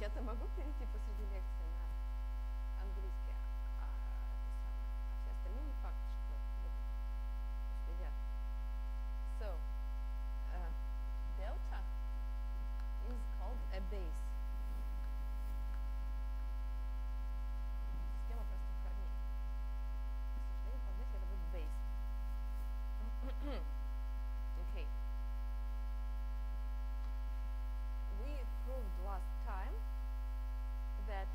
Я-то могу перейти посреди лекции на английский, а все остальные не факт, что будут уследят. So, delta is called a base. Система простых корней. К сожалению, по-английски это будет base. Okay. We proved last time that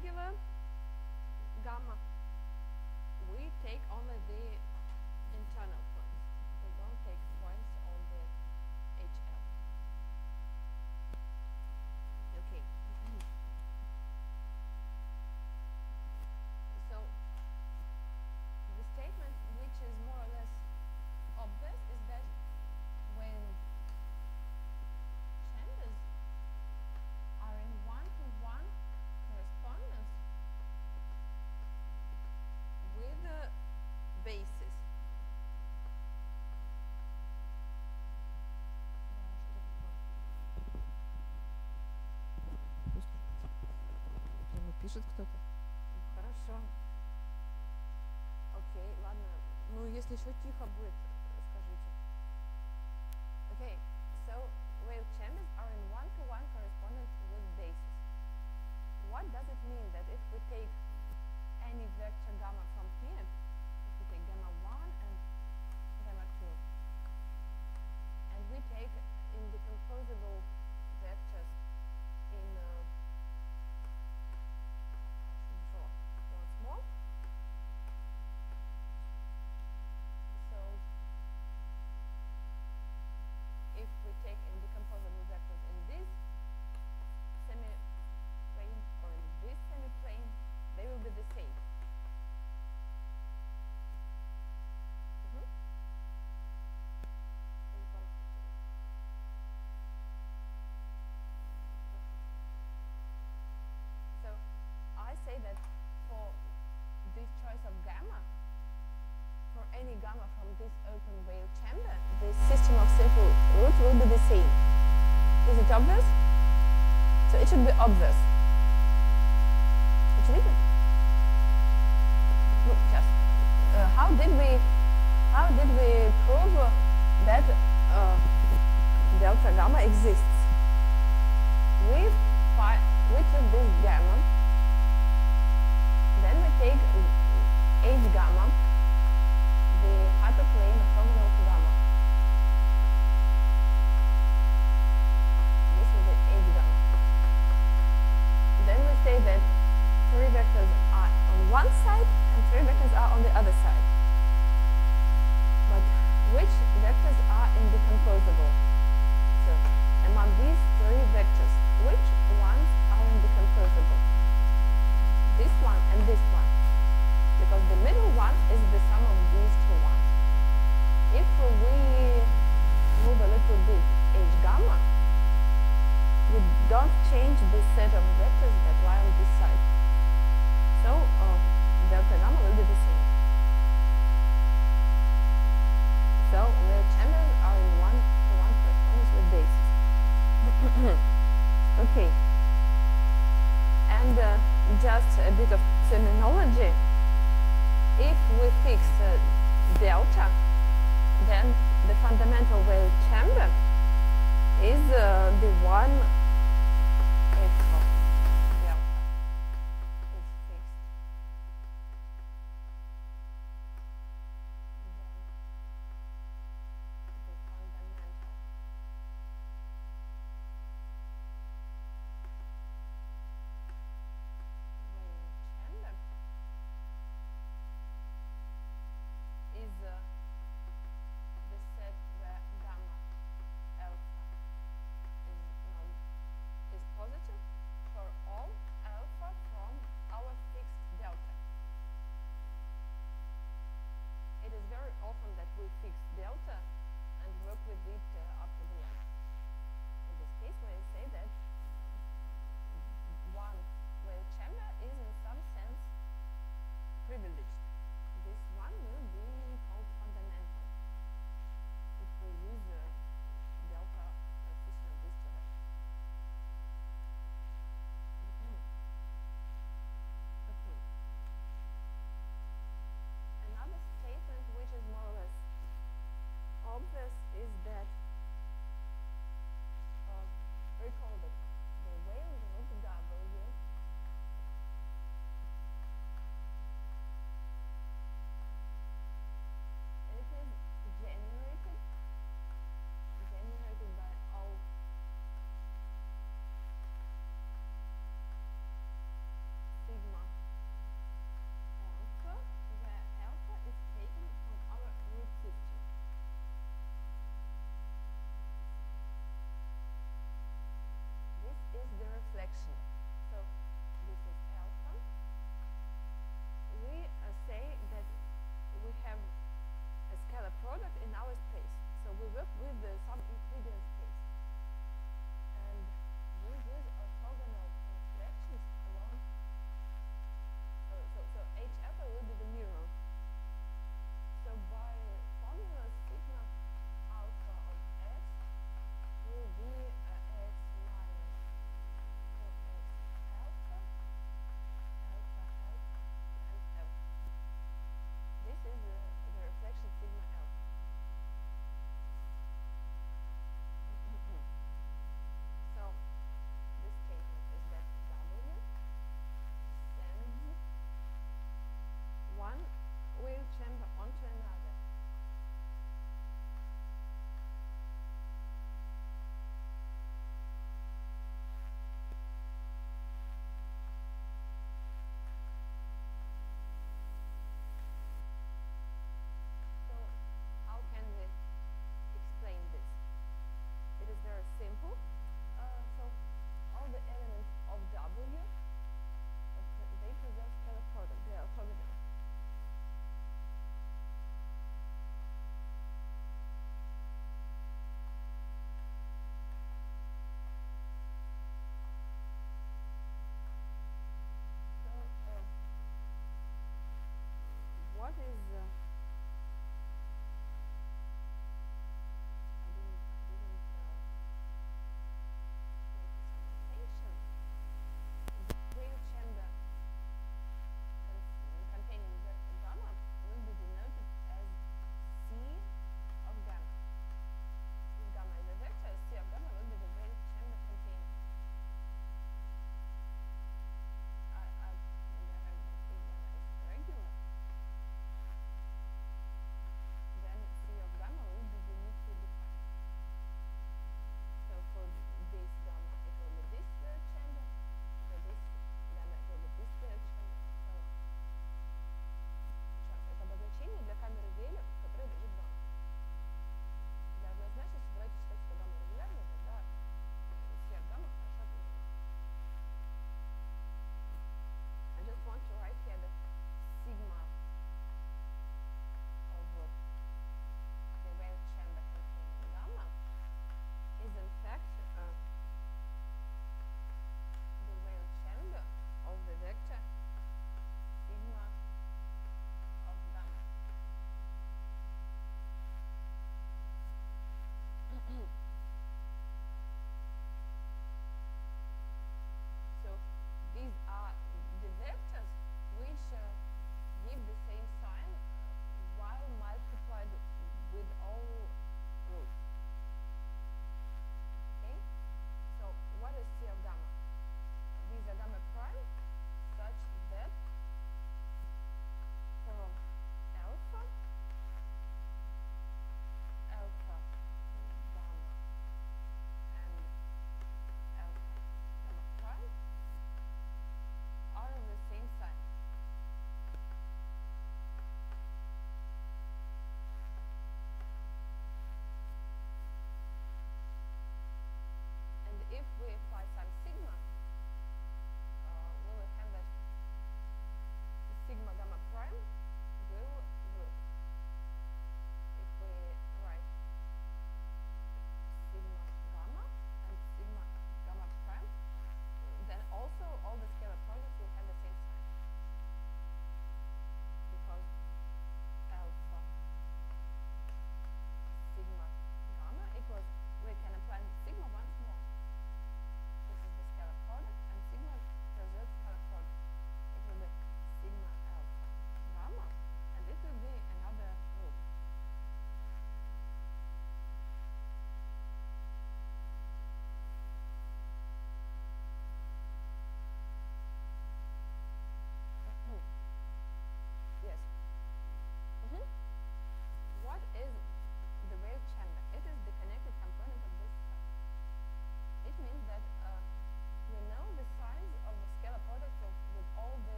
regular gamma, we take only the internal points. We don't take points on the HL. Okay. So the statement which is more or less obvious is that when chambers are in one-to-one correspondence with the basis. Прямо пишет кто-то. Хорошо. Окей, ладно. Ну, если еще тихо будет, Скажите. Okay, so wave chambers are in one-to-one correspondence with basis. What does it mean that if we take any vector gamma from here, if we take gamma 1 and gamma 2, and we take indecomposable vectors in I should draw once more. So if we take indecomposable vectors in this semi-plane or in this semi-plane, they will be the same. So I say that for this choice of gamma, for any gamma from this open wave chamber, the system of simple roots will be the same. Is it obvious? So it should be obvious. Очевидно? Ну, сейчас. How did we prove that delta gamma exists? We took this gamma, then we take H gamma, the hyperplane orthogonal to gamma. This is the H gamma. Then we say that three vectors are on one side and three vectors are on the other side. But which vectors are indecomposable? So among these three vectors, which ones are indecomposable? This one and this one. Because the middle one is the sum of these two ones. If we move a little bit H gamma, we don't change the set of vectors that lie on this side. So delta gamma will be the same. So where chambers are in one-to-one correspondence with basis. Okay. And just a bit of terminology. If we fix delta, then the fundamental wave chamber is the one if delta is fixed. Then the fundamental wave chamber is the set where gamma alpha is is I didn't make some notation. The wave chamber containing vector gamma will be denoted as C of gamma. If gamma is a vector, C of gamma will be the wave chamber containing. I maybe I have if gamma is regular.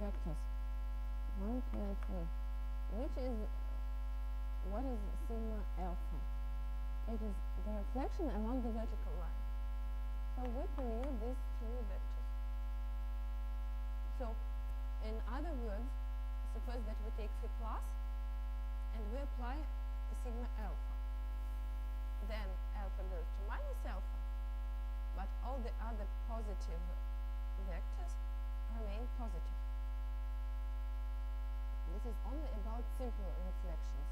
vectors 1, 2, and 3, which is what is sigma alpha? It is the reflection along the vertical line. So we commute these three vectors. So in other words, suppose that we take phi plus and we apply sigma alpha. Then alpha goes to minus alpha, but all the other positive vectors remain positive. This is only about simple reflections.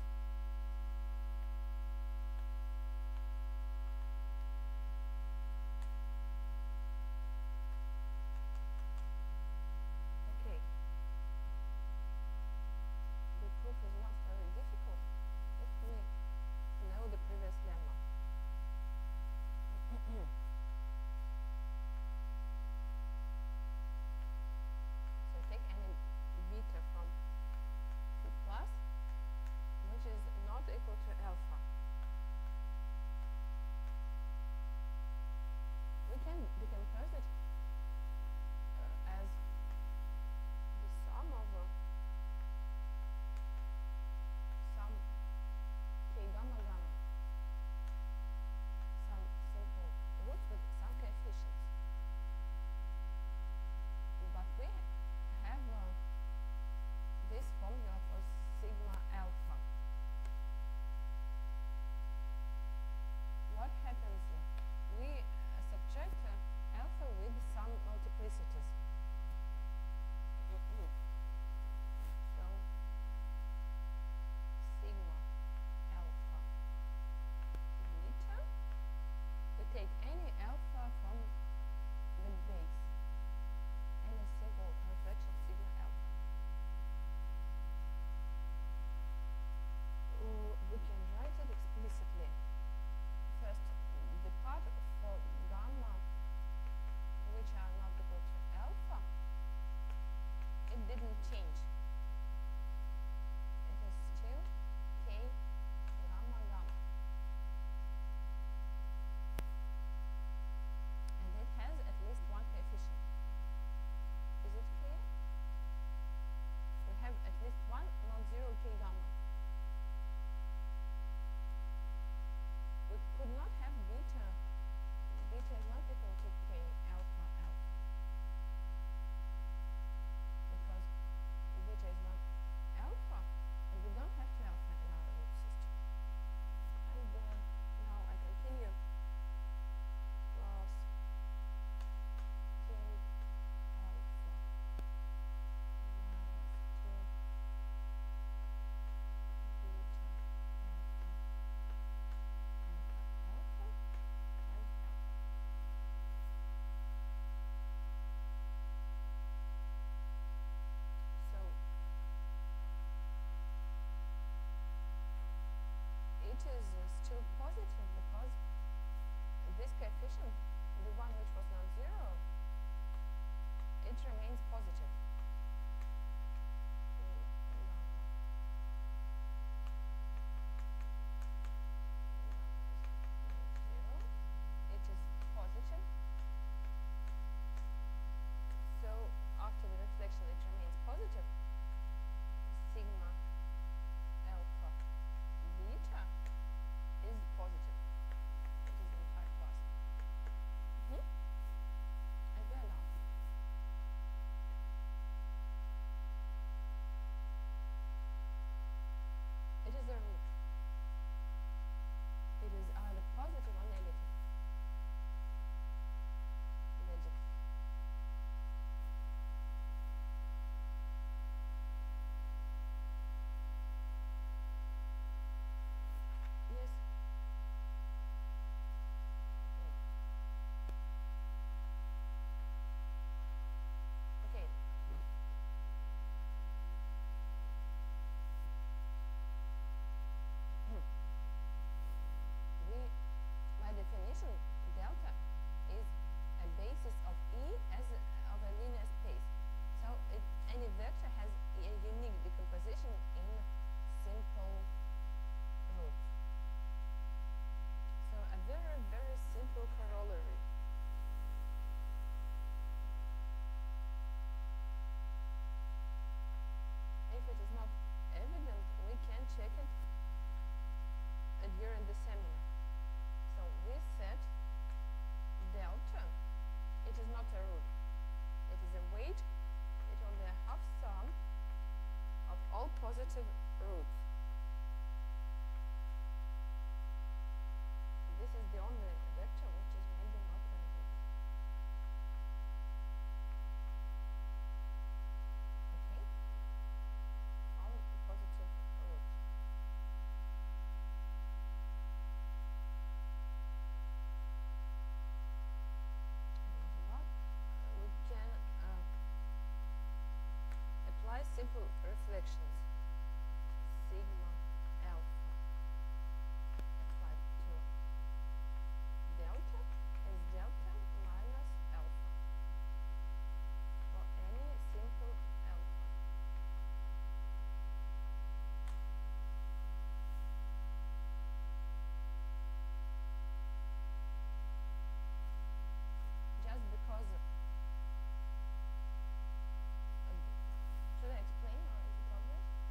Okay. The proof is not very difficult if we know the previous lemma. So take any beta from phi plus, which is positive root. This is the only vector which is maybe not transit. Okay. From a positive root. We can apply simple reflections. Sigma alpha applied to delta is delta minus alpha for any simple alpha. Just because should I explain or is it obvious?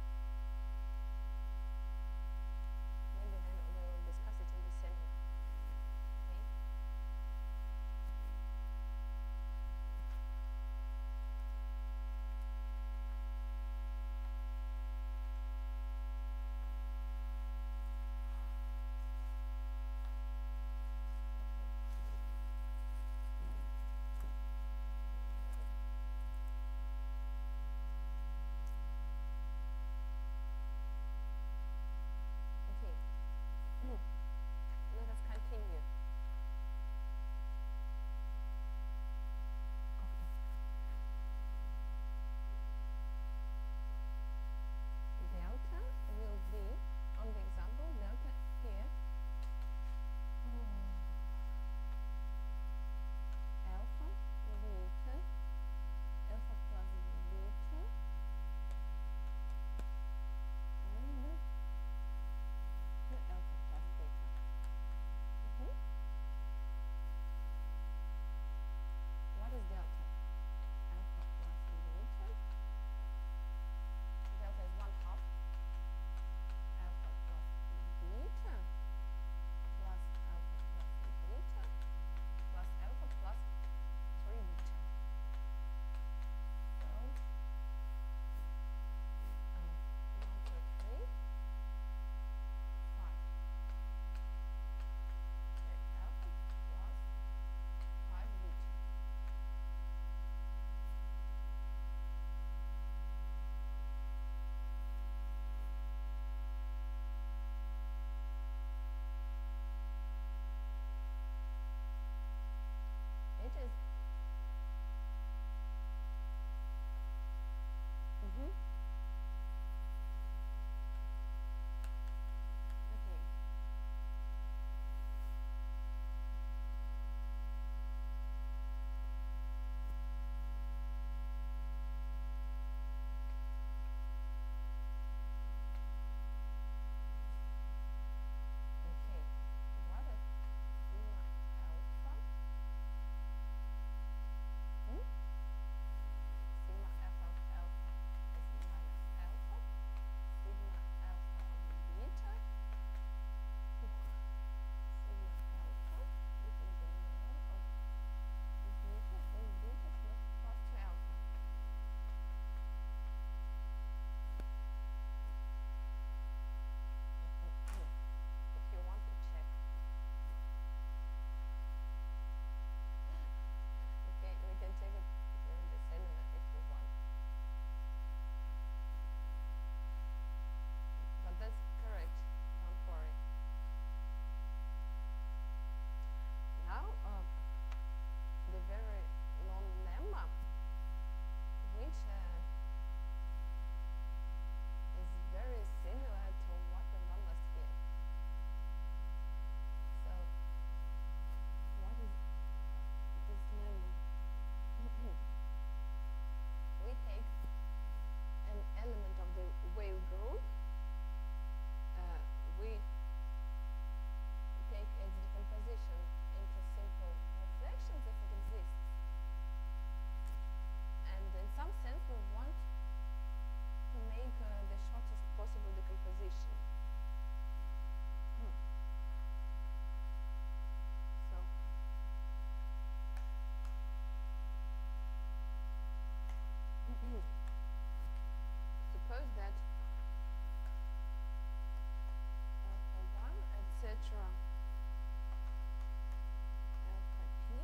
alpha t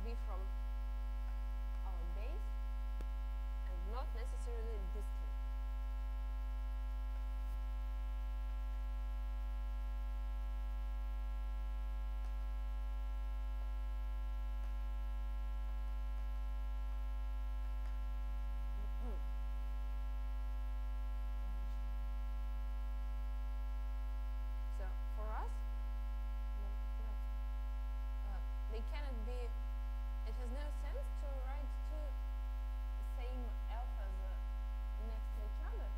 be from our base and not necessarily distant. So for us, they cannot be. It has no sense to write two same alphas next to each other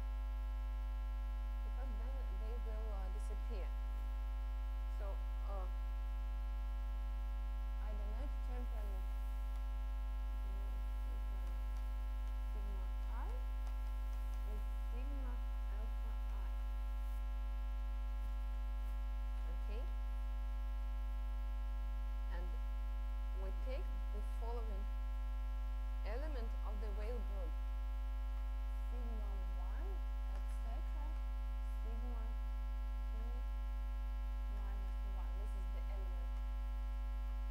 because then they will disappear. So I denote temporarily sigma I with sigma alpha I. Okay? And we take the following element of the Weyl group. Sigma 1, etc. Sigma 2 minus 1. This is the element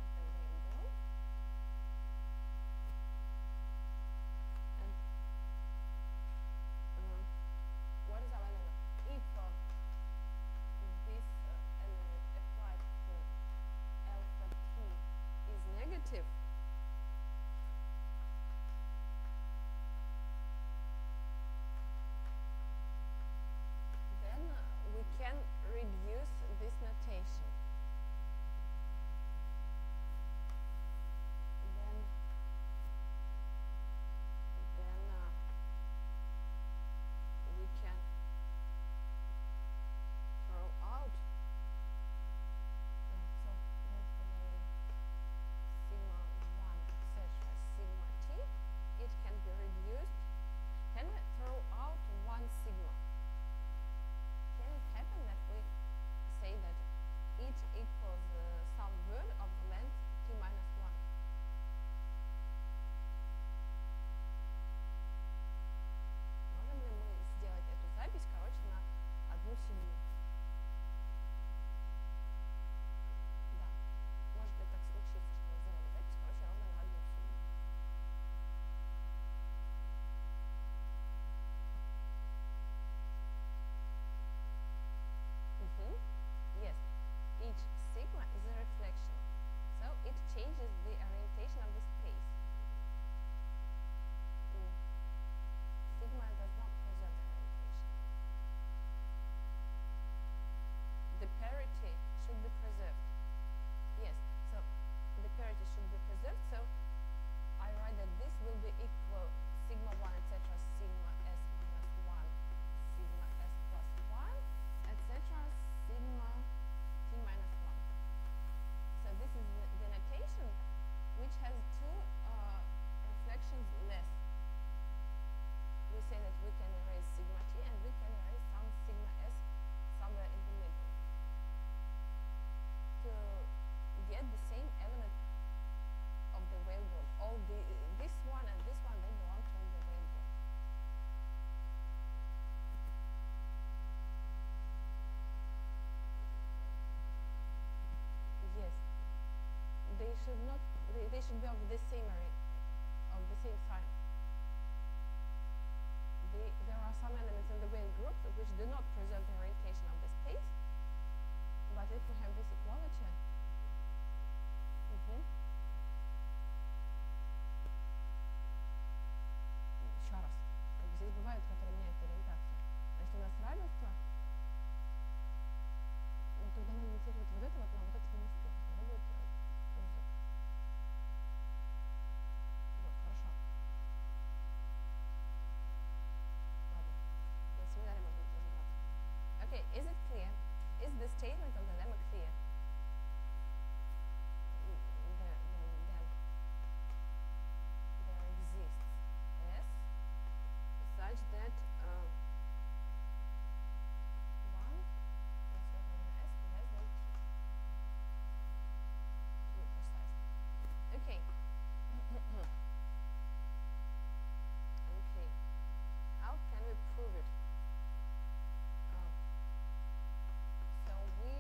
of the Weyl group. And what is our element? If this element applied to alpha t is negative, then we can reduce this notation. Then we can throw out. So then sigma 1, etc. sigma t, it can be reduced. Can we throw out one sigma? Can it happen that we say that each equals some word of length t minus 1? Можем ли мы сделать эту запись, короче, на одну седьмую? Да. Может быть так случится, что мы сделали запись, короче, ровно на одну седьмую. Yes, each sigma is a reflection, so it changes the orientation of the space. Sigma does not preserve the orientation. The parity should be preserved. Yes, so the parity should be preserved, so I write that this will be equal sigma 1, etc. sigma s minus 1, sigma s plus 1, etc. sigma t minus 1. So this is the notation which has two reflections less. We say that we can erase sigma t and we can erase some sigma s somewhere in the middle to get the same element of the Weyl group. All this one and this one, they belong to the Weyl group. Yes, they should not. They should be of the same sign. There are some elements in the Weyl group which do not preserve the orientation of the space, but if we have this equality, еще раз, здесь бывают, которые меняют ориентацию. А если у нас равенство, ну тогда надо инициировать вот это вот, но вот это не успеет. Тогда будет узел. Вот, хорошо. Ладно, на семинаре можно будет разобраться. Okay, is it clear? Is the statement of the lemma clear? Then there exists S such that 1 S less than t. To be precise. Okay. Okay. How can we prove it? So we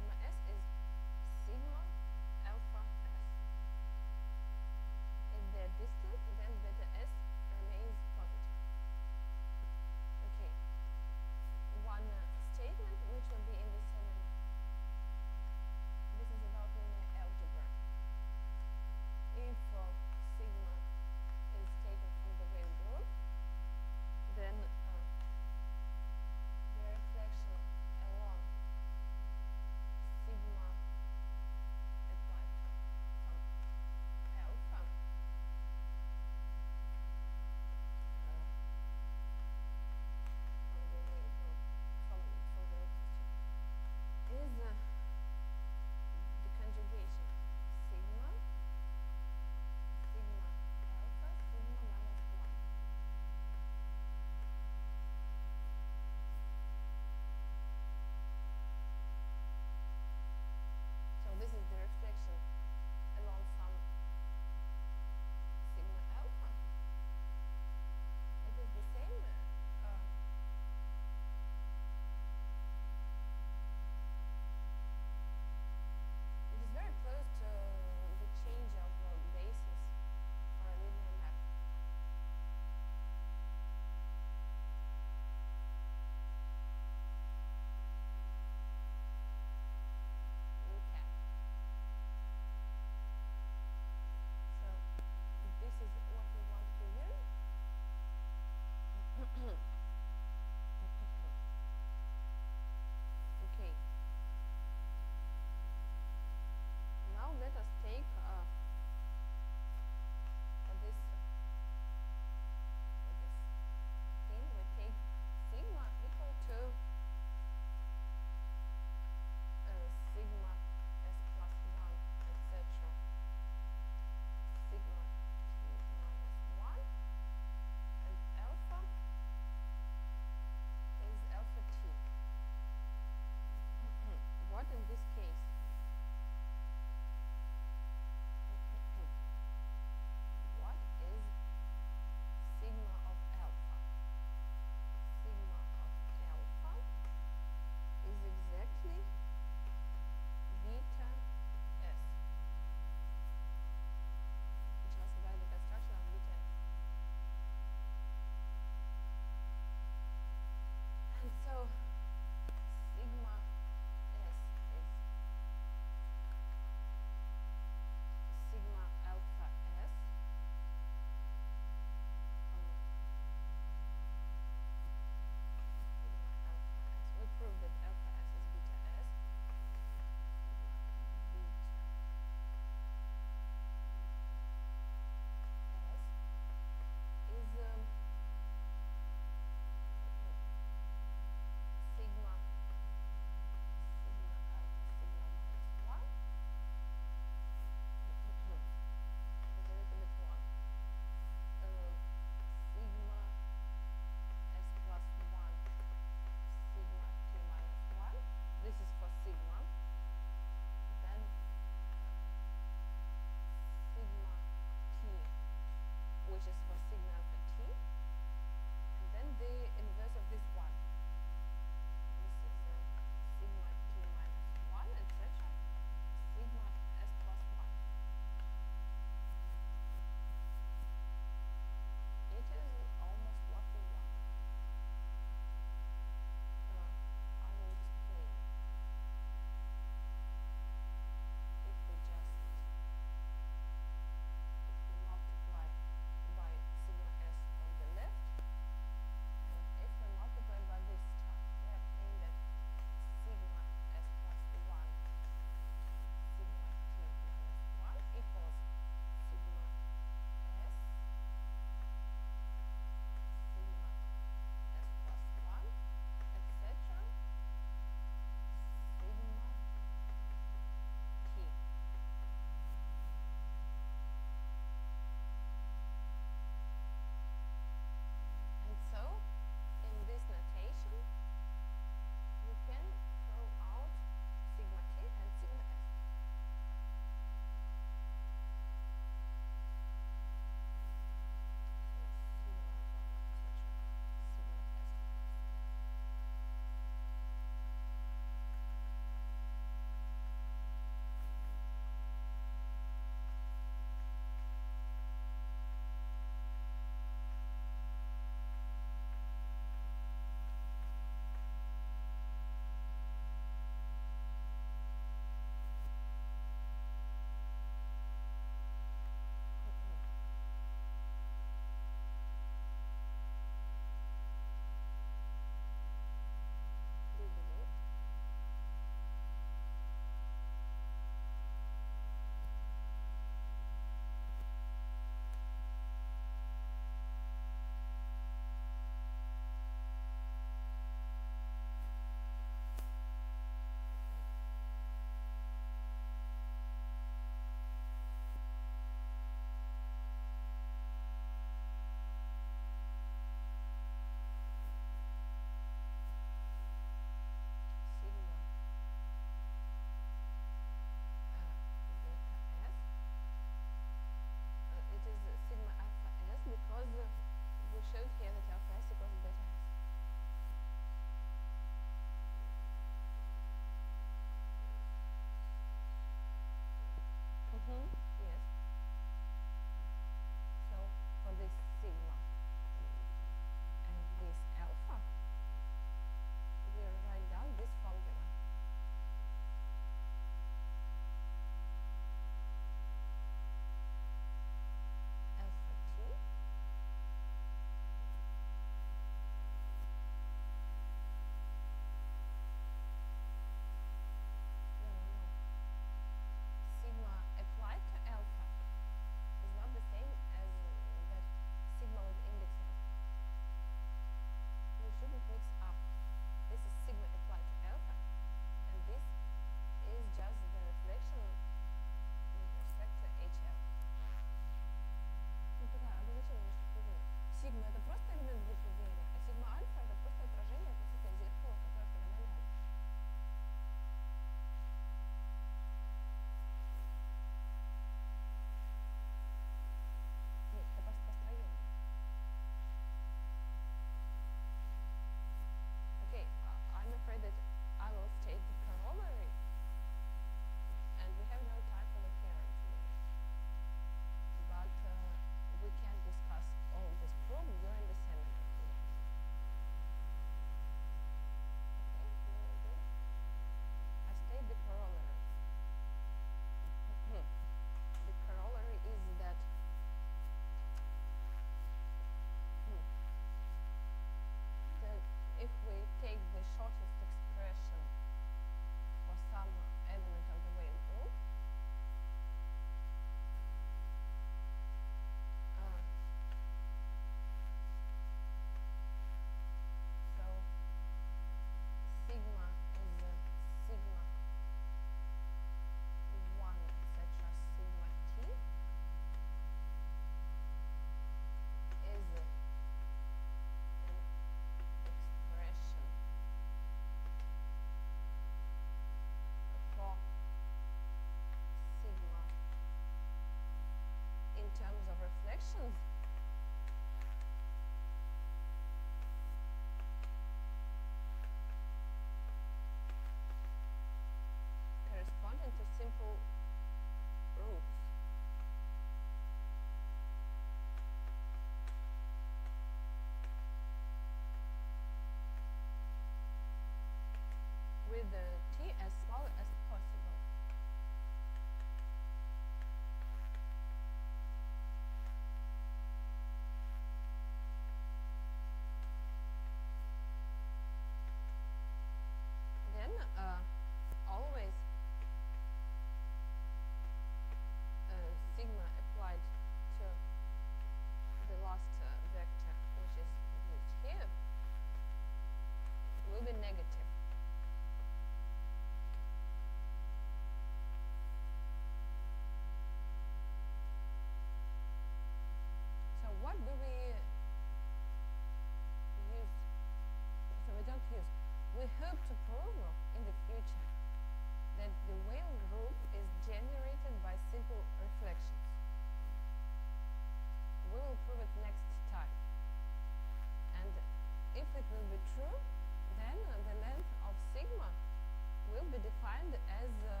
defined as the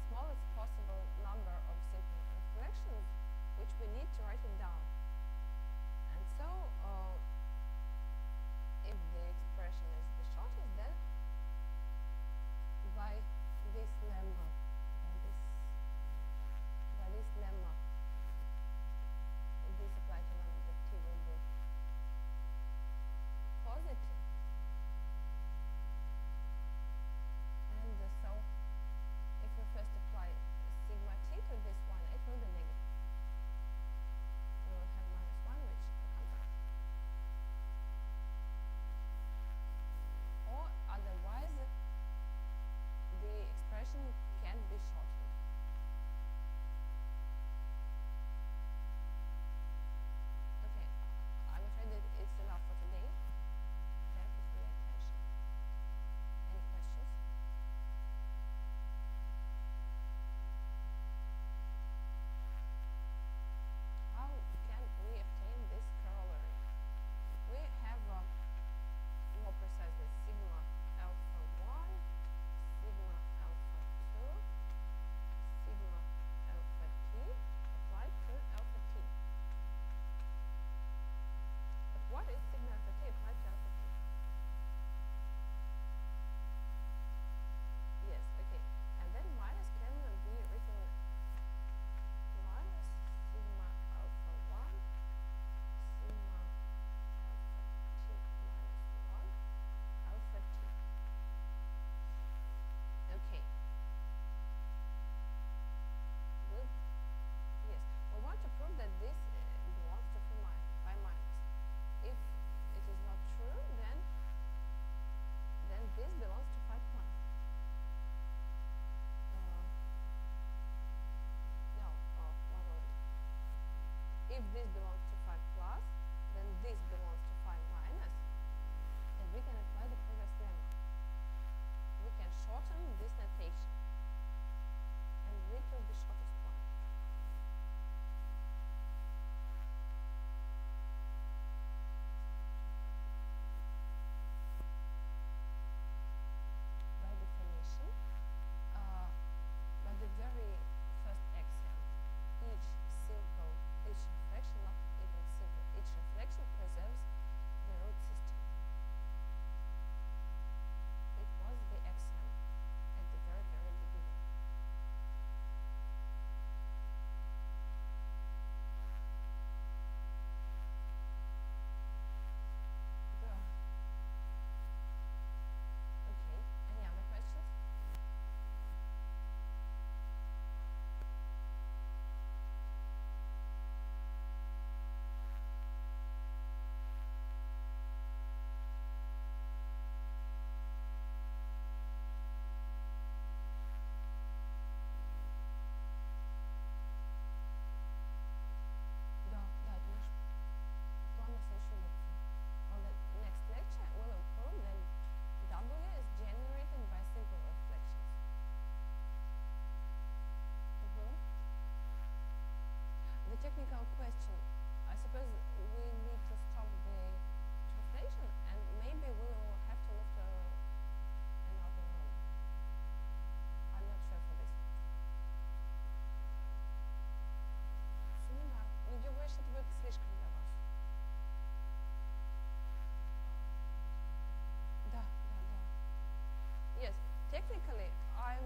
smallest possible number of simple inflections, which we need to write it down. And so, if the expression is the shortest, then by this lemma, if this applied to number t will be positive. And so, if we first apply sigma t to this one, it will be negative. We will have minus 1, which comes out. Or otherwise, the expression can be shortened. Okay, I'm afraid that it's enough for today. Thank you for your attention. Any questions? How can we obtain this corollary? We have, more precisely, sigma alpha 1, sigma alpha 2, sigma alpha t applied to alpha t. But what is sigma alpha t applied to alpha t? Yes, okay. And then minus can be written minus sigma alpha 1, sigma alpha t minus 1, alpha t. Okay. Yes, we want to prove that this belongs to phi minus. If it is not true, then this belongs to phi plus. No, one moment. If this belongs to phi plus, then this belongs to phi minus, and we can apply the previous lemma. We can shorten this notation and read to the shortest one. By definition, by the very first axiom, each reflection, not even simple, each reflection preserves the root system. It was the axiom at the very, very beginning. Okay, any other questions? Да, это наш план на следующую лекцию. On the next lecture, we will prove that W is generated by simple reflections. The technical question, I suppose we need to stop the translation and maybe we will have to move to another room. I'm not sure for this. Семинар. Ну, я боюсь, это будет слишком для вас. Да. Yes, technically, I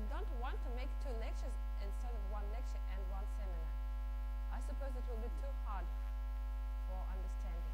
don't want to make 2 lectures instead of 1 lecture and 1 seminar. I suppose it will be too hard for understanding.